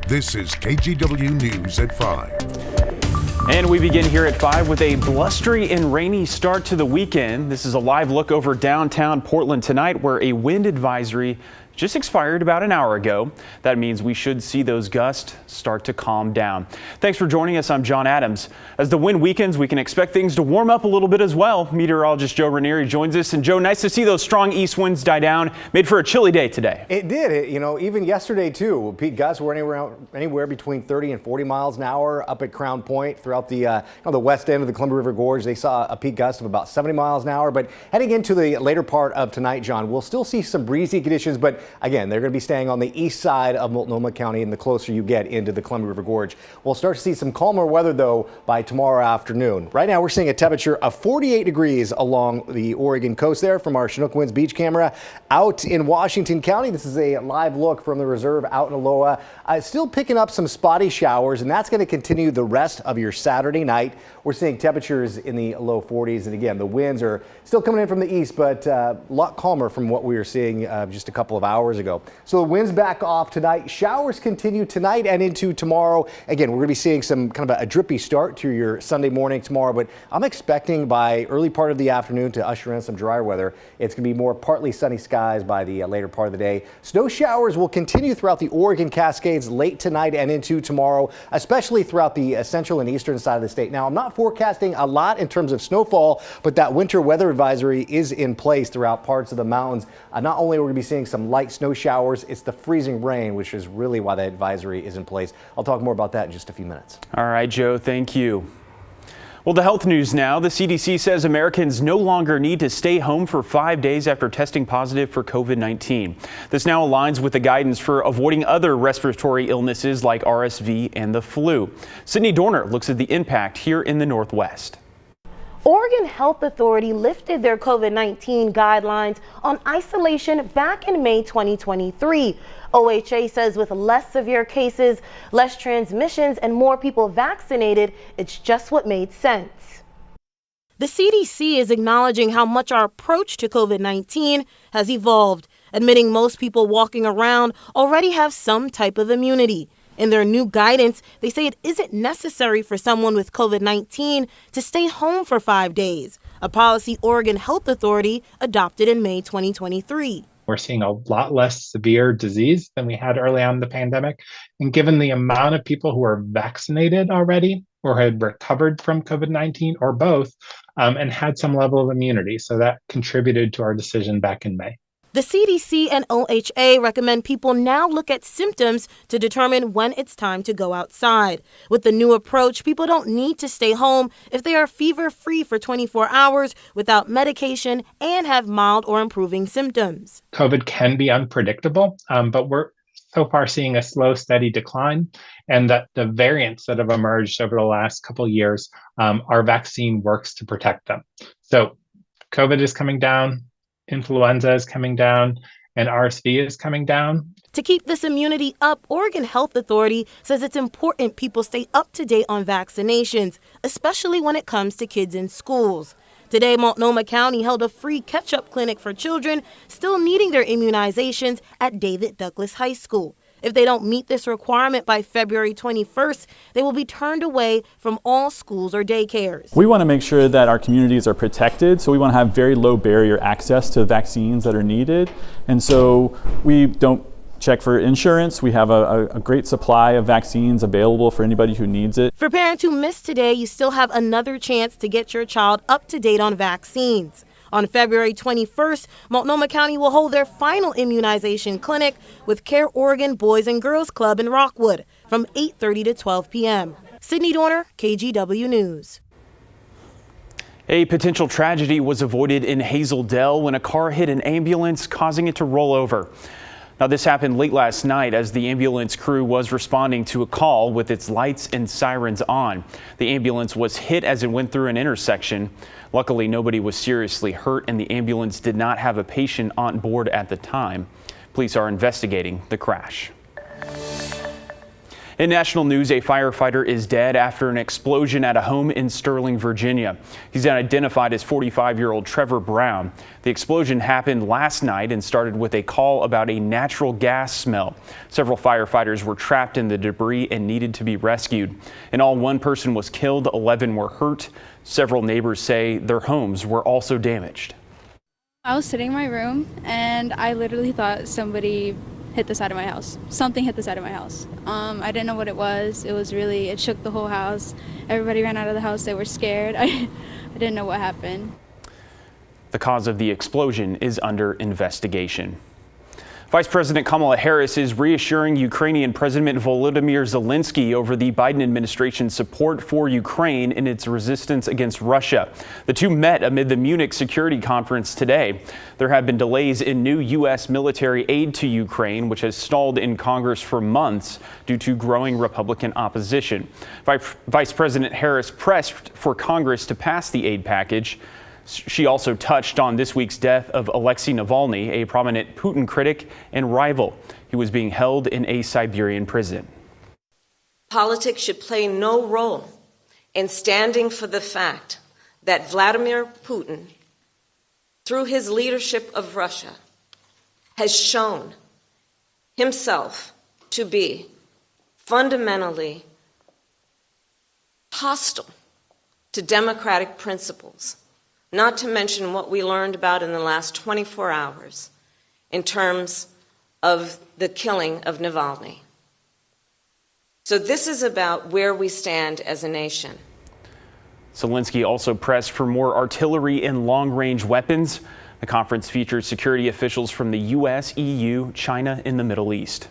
This is KGW News at 5. And we begin here at 5 with a blustery and rainy start to the weekend. This is a live look over downtown Portland tonight, where a wind advisory just expired about an hour ago. That means we should see those gusts start to calm down. Thanks for joining us. I'm John Adams. As the wind weakens, we can expect things to warm up a little bit as well. Meteorologist Joe Ranieri joins us. And Joe, nice to see those strong east winds die down. Made for a chilly day today. It did. Even yesterday too. Peak gusts were anywhere between 30 and 40 miles an hour up at Crown Point. Throughout the the west end of the Columbia River Gorge, they saw a peak gust of about 70 miles an hour. But heading into the later part of tonight, John, we'll still see some breezy conditions, but again, they're going to be staying on the east side of Multnomah County, and the closer you get into the Columbia River Gorge. We'll start to see some calmer weather, though, by tomorrow afternoon. Right now, we're seeing a temperature of 48 degrees along the Oregon coast there from our Chinook Winds beach camera. Out in Washington County, this is a live look from the reserve out in Aloha. Still picking up some spotty showers, and that's going to continue the rest of your Saturday night. We're seeing temperatures in the low 40s, and again, the winds are still coming in from the east, but a lot calmer from what we were seeing just a couple of hours ago. So the winds back off tonight. Showers continue tonight and into tomorrow. Again, we're going to be seeing some kind of a drippy start to your Sunday morning tomorrow, but I'm expecting by early part of the afternoon to usher in some drier weather. It's going to be more partly sunny skies by the later part of the day. Snow showers will continue throughout the Oregon Cascades late tonight and into tomorrow, especially throughout the central and eastern side of the state. Now, I'm not forecasting a lot in terms of snowfall, but that winter weather advisory is in place throughout parts of the mountains. Not only are we going to be seeing some light snow showers, it's the freezing rain, which is really why the advisory is in place. I'll talk more about that in just a few minutes. All right, Joe, thank you. Well, the health news now. The CDC says Americans no longer need to stay home for 5 days after testing positive for COVID-19. This now aligns with the guidance for avoiding other respiratory illnesses like RSV and the flu. Sydney Dorner looks at the impact here in the Northwest. Oregon Health Authority lifted their COVID-19 guidelines on isolation back in May 2023. OHA says with less severe cases, less transmissions, and more people vaccinated, it's just what made sense. The CDC is acknowledging how much our approach to COVID-19 has evolved, admitting most people walking around already have some type of immunity. In their new guidance, they say it isn't necessary for someone with COVID-19 to stay home for 5 days, a policy Oregon Health Authority adopted in May 2023. We're seeing a lot less severe disease than we had early on in the pandemic. And given the amount of people who are vaccinated already or had recovered from COVID-19 or both and had some level of immunity, so that contributed to our decision back in May. The CDC and OHA recommend people now look at symptoms to determine when it's time to go outside. With the new approach, people don't need to stay home if they are fever-free for 24 hours without medication and have mild or improving symptoms. COVID can be unpredictable, but we're so far seeing a slow, steady decline, and that the variants that have emerged over the last couple of years, our vaccine works to protect them. So COVID is coming down. Influenza is coming down, and RSV is coming down. To keep this immunity up, Oregon Health Authority says it's important people stay up to date on vaccinations, especially when it comes to kids in schools. Today, Multnomah County held a free catch-up clinic for children still needing their immunizations at David Douglas High School. If they don't meet this requirement by February 21st, they will be turned away from all schools or daycares. We want to make sure that our communities are protected, so we want to have very low barrier access to vaccines that are needed. And so we don't check for insurance. We have a great supply of vaccines available for anybody who needs it. For parents who missed today, you still have another chance to get your child up to date on vaccines. On February 21st, Multnomah County will hold their final immunization clinic with Care Oregon Boys and Girls Club in Rockwood from 8:30 to 12 p.m. Sydney Dorner, KGW News. A potential tragedy was avoided in Hazel Dell when a car hit an ambulance, causing it to roll over. Now, this happened late last night as the ambulance crew was responding to a call with its lights and sirens on. The ambulance was hit as it went through an intersection. Luckily, nobody was seriously hurt, and the ambulance did not have a patient on board at the time. Police are investigating the crash. In national news, a firefighter is dead after an explosion at a home in Sterling, Virginia. He's identified as 45-year-old Trevor Brown. The explosion happened last night and started with a call about a natural gas smell. Several firefighters were trapped in the debris and needed to be rescued. In all, one person was killed, 11 were hurt. Several neighbors say their homes were also damaged. I was sitting in my room and I literally thought somebody hit the side of my house. Something hit the side of my house. I didn't know what it was. It shook the whole house. Everybody ran out of the house. They were scared. I didn't know what happened. The cause of the explosion is under investigation. Vice President Kamala Harris is reassuring Ukrainian President Volodymyr Zelensky over the Biden administration's support for Ukraine in its resistance against Russia. The two met amid the Munich Security Conference today. There have been delays in new U.S. military aid to Ukraine, which has stalled in Congress for months due to growing Republican opposition. Vice President Harris pressed for Congress to pass the aid package. She also touched on this week's death of Alexei Navalny, a prominent Putin critic and rival. He was being held in a Siberian prison. Politics should play no role in standing for the fact that Vladimir Putin, through his leadership of Russia, has shown himself to be fundamentally hostile to democratic principles. Not to mention what we learned about in the last 24 hours in terms of the killing of Navalny. So this is about where we stand as a nation. Zelensky also pressed for more artillery and long-range weapons. The conference features security officials from the U.S., EU, China, and the Middle East.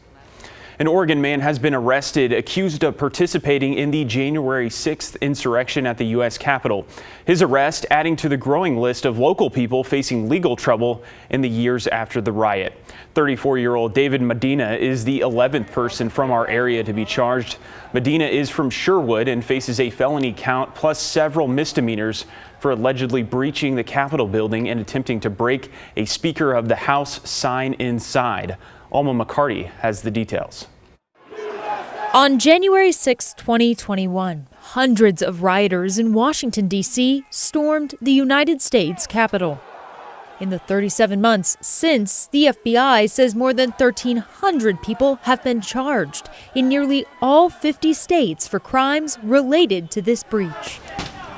An Oregon man has been arrested, accused of participating in the January 6th insurrection at the U.S. Capitol. His arrest adding to the growing list of local people facing legal trouble in the years after the riot. 34-year-old David Medina is the 11th person from our area to be charged. Medina is from Sherwood and faces a felony count plus several misdemeanors for allegedly breaching the Capitol building and attempting to break a Speaker of the House sign inside. Alma McCarty has the details. On January 6, 2021, hundreds of rioters in Washington, D.C. stormed the United States Capitol. In the 37 months since, the FBI says more than 1,300 people have been charged in nearly all 50 states for crimes related to this breach.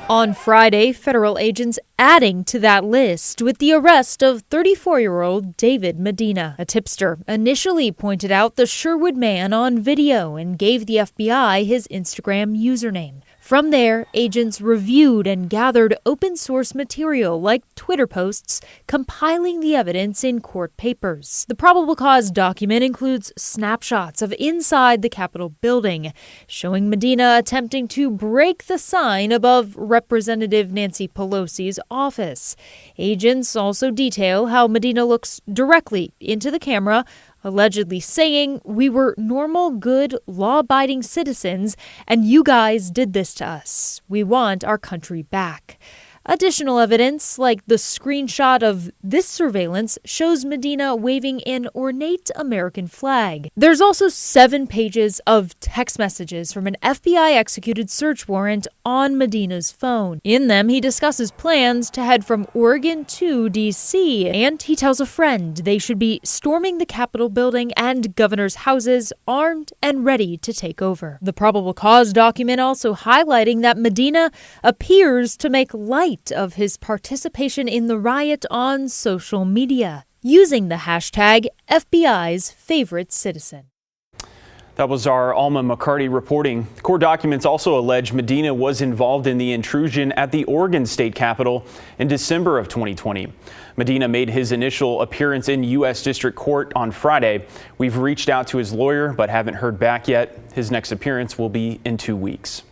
On Friday, federal agents adding to that list with the arrest of 34-year-old David Medina. A tipster initially pointed out the Sherwood man on video and gave the FBI his Instagram username. From there, agents reviewed and gathered open-source material like Twitter posts, compiling the evidence in court papers. The probable cause document includes snapshots of inside the Capitol building, showing Medina attempting to break the sign above Representative Nancy Pelosi's office. Agents also detail how Medina looks directly into the camera, allegedly saying, "We were normal, good, law-abiding citizens, and you guys did this to us. We want our country back." Additional evidence, like the screenshot of this surveillance, shows Medina waving an ornate American flag. There's also 7 pages of text messages from an FBI-executed search warrant on Medina's phone. In them, he discusses plans to head from Oregon to D.C., and he tells a friend they should be storming the Capitol building and governors' houses armed and ready to take over. The probable cause document also highlighting that Medina appears to make light of his participation in the riot on social media, using the hashtag FBI's favorite citizen. That was our Alma McCarty reporting. Court documents also allege Medina was involved in the intrusion at the Oregon State Capitol in December of 2020. Medina made his initial appearance in U.S. District Court on Friday. We've reached out to his lawyer but haven't heard back yet. His next appearance will be in 2 weeks.